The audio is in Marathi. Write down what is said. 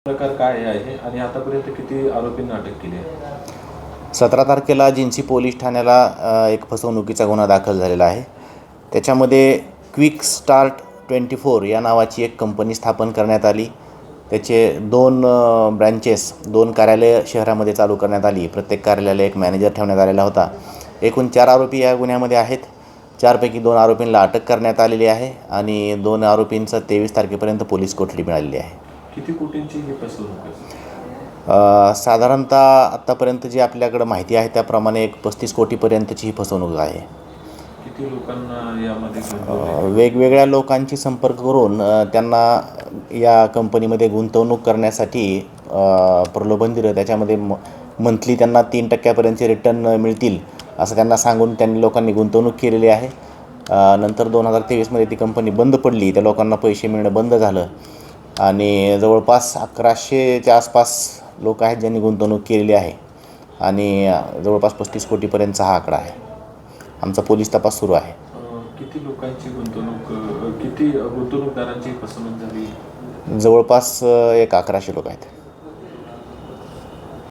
प्रकार काय आहे आणि आतापर्यंत किती आरोपींना अटक केली आहे? 17 तारखेला जिन्सी पोलीस ठाण्याला एक फसवणुकीचा गुन्हा दाखल झालेला आहे. त्याच्यामध्ये क्विक स्टार्ट 24 या नावाची एक कंपनी स्थापन करण्यात आली. त्याचे 2 ब्रँचेस 2 कार्यालय शहरामध्ये चालू करण्यात आली. प्रत्येक कार्यालयाला एक मॅनेजर ठेवण्यात आलेला होता. एकूण 4 आरोपी या गुन्ह्यामध्ये आहेत. 4 पैकी 2 आरोपींना अटक करण्यात आलेली आहे आणि 2 आरोपींचा 23 तारखेपर्यंत पोलीस कोठडी मिळालेली आहे. किती कोटींची ही फसवणूक आहे? साधारणतः आत्तापर्यंत जी आपल्याकडं माहिती आहे त्याप्रमाणे एक 35 कोटीपर्यंतची ही फसवणूक आहे. किती लोकांना यामध्ये वेगवेगळ्या लोकांची संपर्क करून त्यांना या कंपनीमध्ये गुंतवणूक करण्यासाठी प्रलोभन दिलं. त्याच्यामध्ये मंथली त्यांना 3% रिटर्न मिळतील असं त्यांना सांगून त्यांनी लोकांनी गुंतवणूक केलेली आहे. नंतर 2023मध्ये ती कंपनी बंद पडली. त्या लोकांना पैसे मिळणं बंद झालं आणि जवळपास 1100च्या आसपास लोक आहेत ज्यांनी गुंतवणूक केलेली आहे आणि जवळपास 35 कोटीपर्यंतचा हा आकडा आहे. आमचा पोलीस तपास सुरू आहे. किती लोकांची किती गुंतवणूकदारांची फसवणूक झाली? जवळपास एक 1100 लोक आहेत.